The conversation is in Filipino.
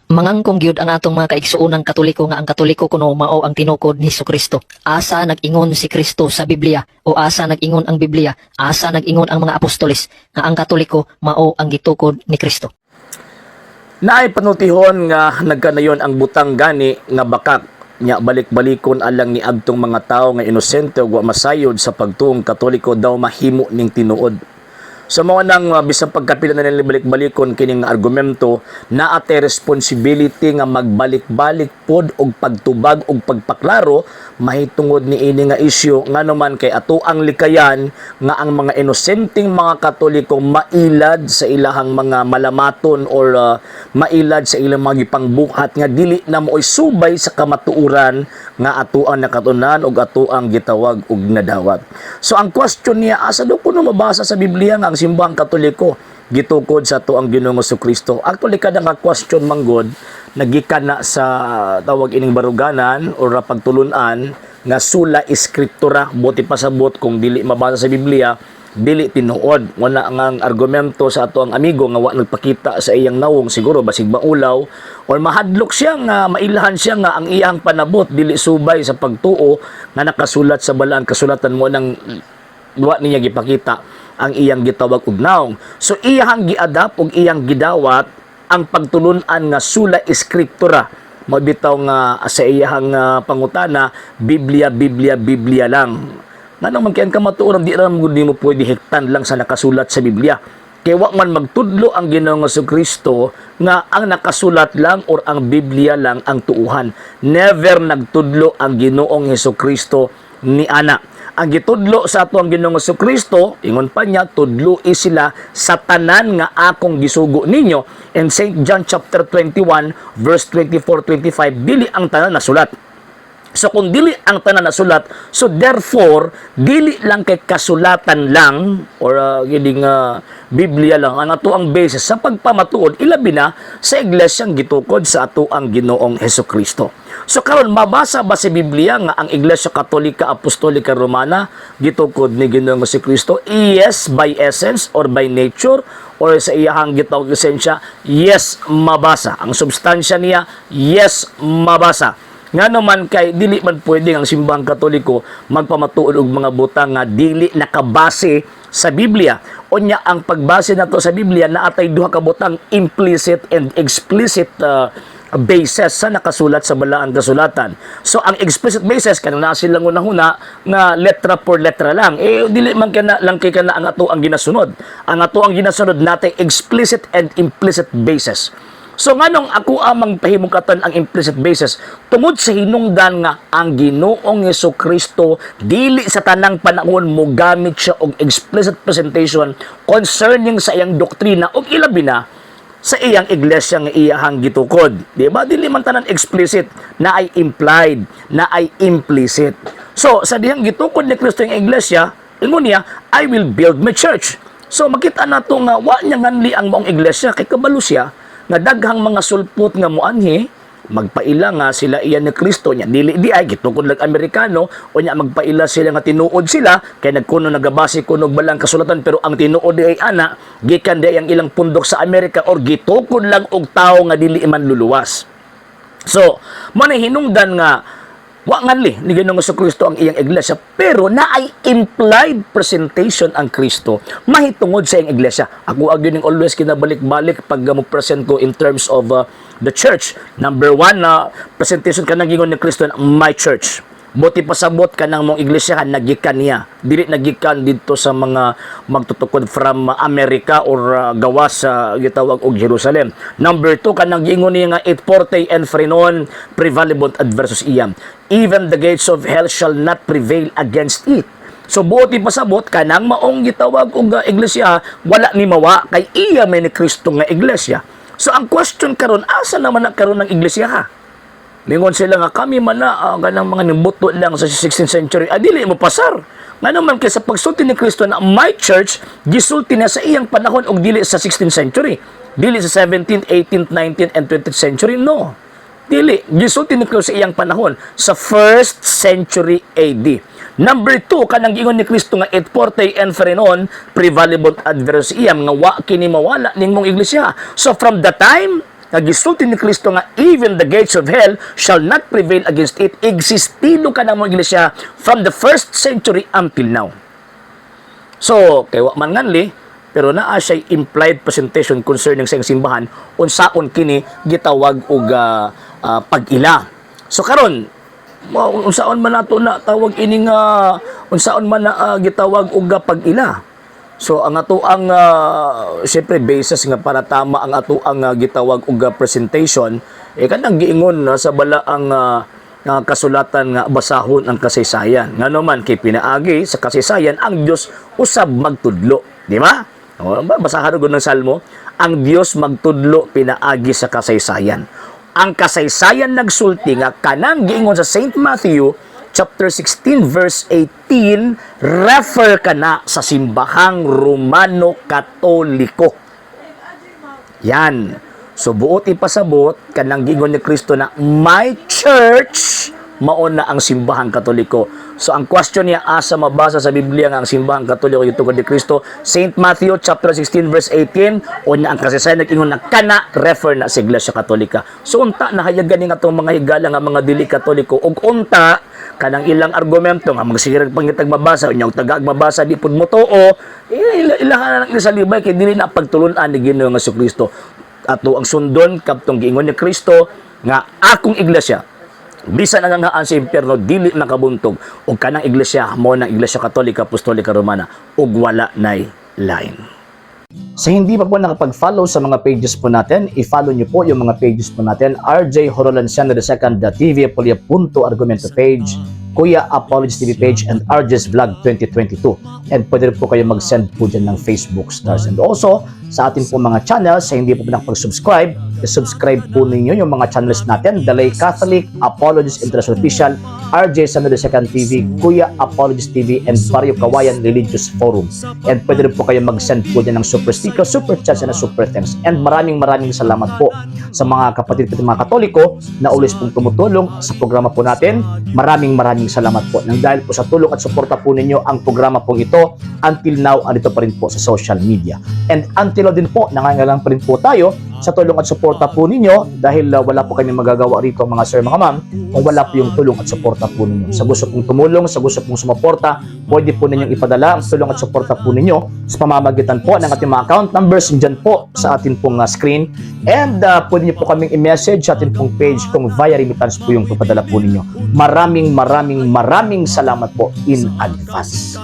Mangangkong gyud ang atong mga kaigsuunang Katoliko nga ang Katoliko kuno mao ang tinukod ni Kristo. Asa nag-ingon si Kristo sa Biblia o asa nag-ingon ang Biblia, asa nag-ingon ang mga apostoles nga ang Katoliko mao ang gitukod ni Kristo. Naay panutihon nga nagkanayon ang butang gani nga bakak nya balik-balikon alang ni adtong mga tawo nga inosente ug wa masayod sa pagtuong Katoliko daw mahimo ning tinuod. So mao nang bisan pagkapila na nila balik-balikon kining argumento na ate responsibility nga magbalik-balik pod og pagtubag og pagpaklaro mahitungod ni ini nga isyu nganuman kay ato ang likayan nga ang mga inosenteng mga Katoliko mailad sa ilahang mga malamaton or mailad sa ilang mga gipangbuhat nga dili na mo'y subay sa kamatuoran nga ato ang nakatunan og ato ang gitawag og nadawat. So ang question niya asa do kuno mabasa sa Biblia nga ang simbahang Katoliko gitukod sa ato ang Ginoong Jesucristo. Actually kada nga question manggod nagikan na sa tawag ining baruganan or pagtulunan nga sula eskriptura buti pasabot kung dili mabasa sa Biblia dili tinuod. Wala nga ang argumento sa ato ang amigo nga wa nagpakita sa iyang nawong siguro basig maulaw or mahadlok siya nga mailahan siya nga ang iyang panabot dili subay sa pagtuo nga nakasulat sa balaan kasulatan mo nang wa niya gipakita ang iyang gitawag og naong. So iyang giadapt og iyang gidawat ang pagtulunan nga sula eskriptura mabitaw nga sa iyang pangutana Biblia lang. Nga naman kaya kamatuoran di ram gud mo pwede hektan lang sa nakasulat sa Biblia. Kaya wa man magtudlo ang Ginoong Jesucristo nga ang nakasulat lang or ang Biblia lang ang tuuhan. Never nagtudlo ang Ginoong Jesucristo ni ana. Ang gitudlo sa ato ang Ginoong Jesucristo, ingon pa niya, tudlo sila sa tanan nga akong gisugo ninyo. In St. John chapter 21, verse 24-25, dili ang tanan na sulat. So kung dili ang tanan na sulat, so therefore, dili lang kay kasulatan lang, or gining Biblia lang, ang ato ang basis sa pagpamatuod, ilabi na sa iglesyang gitukod sa ato ang Ginoong Jesucristo. So karon mabasa ba sa Biblia nga ang Iglesia Katolika Apostolika Romana gitukod ni Ginoong Jesucristo? Yes, by essence or by nature or sa iyang gitawag esensya, yes, mabasa. Ang substansya niya, yes, mabasa. Nga naman kay dili man pwede ang simbahang Katoliko magpamatuod og mga butang nga dili nakabase sa Biblia. Unya ang pagbase nato sa Biblia naatay duha ka butang implicit and explicit basis sa nakasulat sa balaang kasulatan. So ang explicit basis kanang naa silang una-una nga letra por letra lang. Dili man kana lang kay kana ang ato ang ginasunod. Ang ato ang ginasunod natay explicit and implicit basis. So nganong ako amang pahimukatan ang implicit basis tungod sa hinungdan nga ang Ginoong Jesucristo dili sa tanang panahon mo gamit siya og explicit presentation concerning sa iyang doktrina og ilabi na sa iyang iglesia nga iyahang gitukod. Di ba? Dili man tanan explicit na ay implied, na ay implicit. So sa dihang gitukod ni Kristo ang iglesia, ingon niya, I will build my church. So makita nato nga wa niya nganli ang maong iglesia kay kabalo siya nga daghang mga sulpot nga moanhi magpaila nga sila iyan ni Kristo niya dili di ay gitukod lag Amerikano o niya magpaila sila nga tinuod sila kay nagkuno nagabase kuno og balang kasulatan pero ang tinuod di ay ana gikan di ang ilang pundok sa Amerika or gitukod lang og tawo nga dili man luluwas. So mo na hinungdan nga wa nganli ni Ginoong Jesucristo ang iyang iglesia pero naay implied presentation ang Kristo mahitungod sa iyang iglesia. Ako ning always kinabalik-balik pag mo present ko in terms of the church. Number one na presentation kanang gingon ni Kristo my church. Buti pasabot kanang mong iglesia nagikan niya. Dili nagikan dito sa mga magtutukod from America or gawas sa gitawag og Jerusalem. Number two kanang gingon niya nga et forte en frenon prevalebant adversus iam. Even the gates of hell shall not prevail against it. So buti pasabot kanang maong gitawag og iglesia wala ni mawa kay iya may ni Kristo nga iglesia. So ang question karon asa naman na karon ng iglesia ha? Lingon sila nga kami man na ganang mga nimbuto lang sa 16th century. Dili mo pasar. Nga naman kay sa pagsulti ni Kristo na my church gisulti na sa iyang panahon og dili sa 16th century. Dili sa 17th, 18th, 19th and 20th century. No. Dili gisulti ni Kristo sa iyang panahon sa 1st century AD. Number 2 kanang gingon ni Kristo nga et forte en frenon prevalebant adversus iam nga wa kini mawala ning mong iglesia. So from the time gisulti ni Kristo nga even the gates of hell shall not prevail against it. Existido ka na mo iglesia from the 1st century until now. So, kay wa man nganli, pero naa siya implied presentation concerning sa simbahan unsaon kini gitawag og pag-ila. So karon, unsaon man nato na tawag ini nga unsaon man na gitawag og pag-ila. So ang ato ang syempre basis nga para tama ang ato ang gitawag og presentation kanang giingon sa bala ang kasulatan nga basahon ang kasaysayan. Ngano man kay pinaagi sa kasaysayan ang Dios usab magtudlo, di ba? O basahan gud ng Salmo, ang Dios magtudlo pinaagi sa kasaysayan. Ang kasaysayan nagsulti nga kanang giingon sa St. Matthew chapter 16 verse 18 refer kana sa simbahang Romano Katoliko. Yan. So buot ipasabot kanang giingon ni Kristo na my church mao na ang simbahang Katoliko. So ang question niya asa mabasa sa Biblia nga ang simbahang Katoliko gitungod ni Kristo, St. Matthew chapter 16 verse 18 o na ang kasaysayan nag-ingon na kana refer na sa Iglesia Katolika. So unta nahayagan ni atong mga higala nga mga dili Katoliko ug unta kanang ilang argumento nga magsigirag pangitag mabasa unya tagag mabasa di pud mo tuo ilahan na sa libay kay dili na pagtulon-an ni Ginoo nga si Kristo. Ato ang sundon kadtong giingon ni Kristo nga akong iglesia bisan ang hangaan sa impyerno dili nakabuntog ug kanang iglesia mo na Iglesia Katolika Apostolika Romana ug wala nay lain. Sa hindi pa po nakapag-follow sa mga pages po natin, i-follow niyo po yung mga pages po natin, RJ Horolanciano II TV Apolia Punto Argumento page, Kuya Apologist TV page, and RJ's Vlog 2022. And pwede rin po kayo mag-send po dyan ng Facebook stars. And also, sa atin po mga channels, sa hindi po nakapag-subscribe, i-subscribe po ninyo yung mga channels natin, The Lay Catholic, Apologist International Official, RJ Sanado II TV, Kuya Apologist TV, and Barrio Kawayan Religious Forum. And pwede rin po kayo mag-send po dyan ng super sticker, super chats, and super thanks. And maraming salamat po sa mga kapatid at mga Katoliko na ulis pong tumutulong sa programa po natin. Maraming salamat po. Nang dahil po sa tulong at suporta po ninyo ang programa pong ito, until now, andito pa rin po sa social media. And until now din po, nangangailangan pa rin po tayo sa tulong at suporta po ninyo dahil wala po kami magagawa rito mga sir, mga ma'am, kung wala po yung tulong at suporta po ninyo. Sa gusto pong tumulong, sa gusto pong sumuporta, pwede po ninyong ipadala ang tulong at suporta po ninyo sa pamamagitan po ng ating mga account numbers dyan po sa ating pong screen. And pwede nyo po kaming i-message sa ating pong page kung via remittance po yung papadala po ninyo. Maraming salamat po in advance.